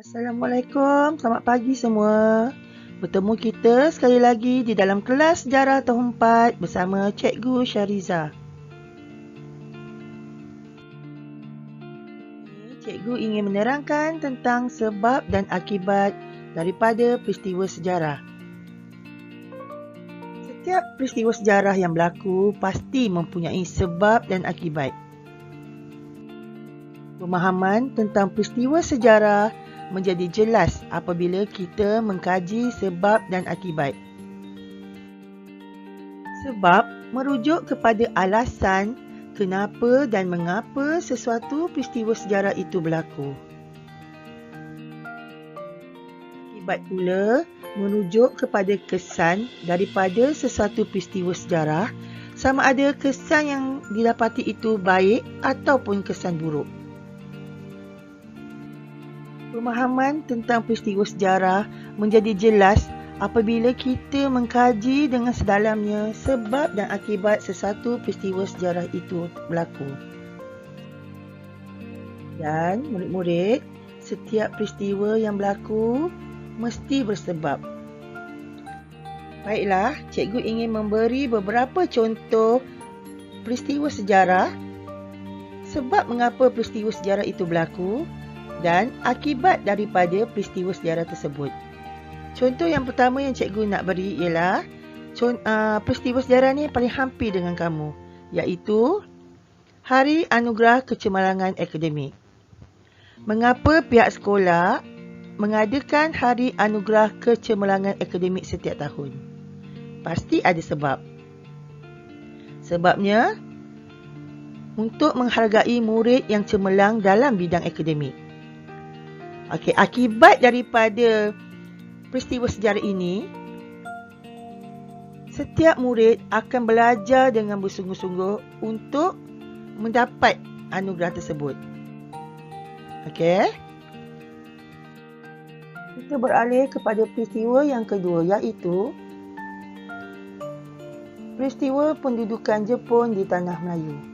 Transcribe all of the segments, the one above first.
Assalamualaikum, selamat pagi semua. Bertemu kita sekali lagi di dalam kelas sejarah tahun 4 bersama Cikgu Syariza. Cikgu ingin menerangkan tentang sebab dan akibat daripada peristiwa sejarah. Setiap peristiwa sejarah yang berlaku pasti mempunyai sebab dan akibat. Pemahaman tentang peristiwa sejarah menjadi jelas apabila kita mengkaji sebab dan akibat. Sebab merujuk kepada alasan kenapa dan mengapa sesuatu peristiwa sejarah itu berlaku. Akibat pula merujuk kepada kesan daripada sesuatu peristiwa sejarah, sama ada kesan yang didapati itu baik ataupun kesan buruk. Pemahaman tentang peristiwa sejarah menjadi jelas apabila kita mengkaji dengan sedalamnya sebab dan akibat sesuatu peristiwa sejarah itu berlaku. Dan murid-murid, setiap peristiwa yang berlaku mesti bersebab. Baiklah, cikgu ingin memberi beberapa contoh peristiwa sejarah, sebab mengapa peristiwa sejarah itu berlaku dan akibat daripada peristiwa sejarah tersebut. Contoh yang pertama yang cikgu nak beri ialah peristiwa sejarah ni paling hampir dengan kamu, iaitu Hari Anugerah Kecemerlangan Akademik. Mengapa pihak sekolah mengadakan Hari Anugerah Kecemerlangan Akademik setiap tahun? Pasti ada sebab. Sebabnya untuk menghargai murid yang cemerlang dalam bidang akademik. Okey, akibat daripada peristiwa sejarah ini, setiap murid akan belajar dengan bersungguh-sungguh untuk mendapat anugerah tersebut. Okey. Kita beralih kepada peristiwa yang kedua, iaitu peristiwa pendudukan Jepun di Tanah Melayu.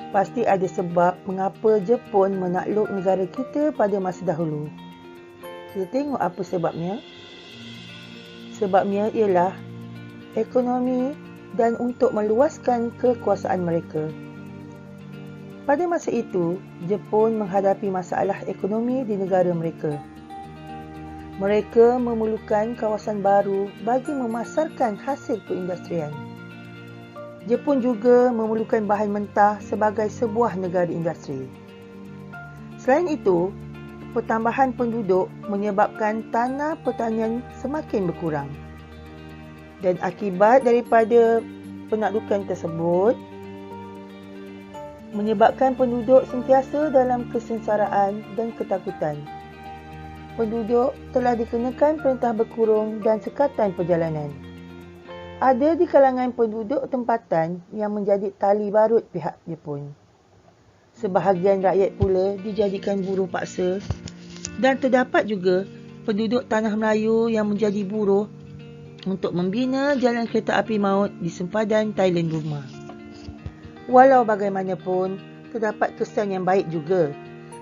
Pasti ada sebab mengapa Jepun menakluk negara kita pada masa dahulu. Kita tengok apa sebabnya. Sebabnya ialah ekonomi dan untuk meluaskan kekuasaan mereka. Pada masa itu, Jepun menghadapi masalah ekonomi di negara mereka. Mereka memerlukan kawasan baru bagi memasarkan hasil perindustrian. Jepun juga memerlukan bahan mentah sebagai sebuah negara industri. Selain itu, pertambahan penduduk menyebabkan tanah pertanian semakin berkurang. Dan akibat daripada penaklukan tersebut, menyebabkan penduduk sentiasa dalam kesengsaraan dan ketakutan. Penduduk telah dikenakan perintah berkurung dan sekatan perjalanan. Ada di kalangan penduduk tempatan yang menjadi tali barut pihak Jepun. Sebahagian rakyat pula dijadikan buruh paksa dan terdapat juga penduduk Tanah Melayu yang menjadi buruh untuk membina jalan kereta api maut di sempadan Thailand Burma. Walau bagaimanapun, terdapat kesan yang baik juga,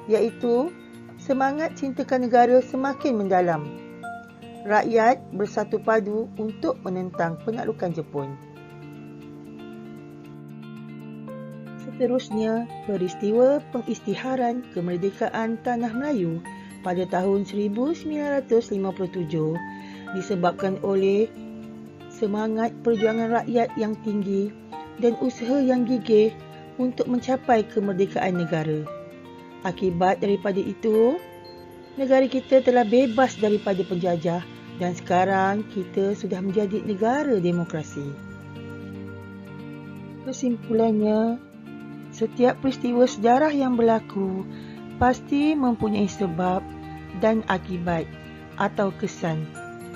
iaitu semangat cintakan negara semakin mendalam. Rakyat bersatu padu untuk menentang penaklukan Jepun. Seterusnya, peristiwa pengisytiharan kemerdekaan Tanah Melayu pada tahun 1957 disebabkan oleh semangat perjuangan rakyat yang tinggi dan usaha yang gigih untuk mencapai kemerdekaan negara. Akibat daripada itu, negara kita telah bebas daripada penjajah dan sekarang kita sudah menjadi negara demokrasi. Kesimpulannya, setiap peristiwa sejarah yang berlaku pasti mempunyai sebab dan akibat atau kesan.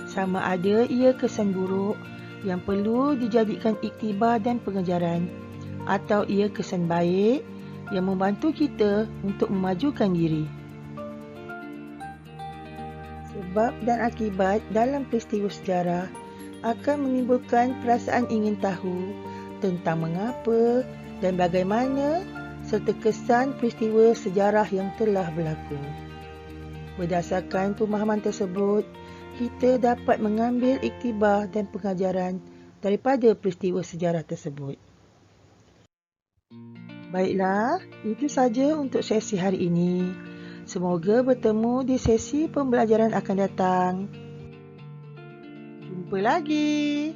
Sama ada ia kesan buruk yang perlu dijadikan iktibar dan pengajaran, atau ia kesan baik yang membantu kita untuk memajukan diri. Sebab dan akibat dalam peristiwa sejarah akan menimbulkan perasaan ingin tahu tentang mengapa dan bagaimana serta kesan peristiwa sejarah yang telah berlaku. Berdasarkan pemahaman tersebut, kita dapat mengambil iktibar dan pengajaran daripada peristiwa sejarah tersebut. Baiklah, itu saja untuk sesi hari ini. Semoga bertemu di sesi pembelajaran akan datang. Jumpa lagi.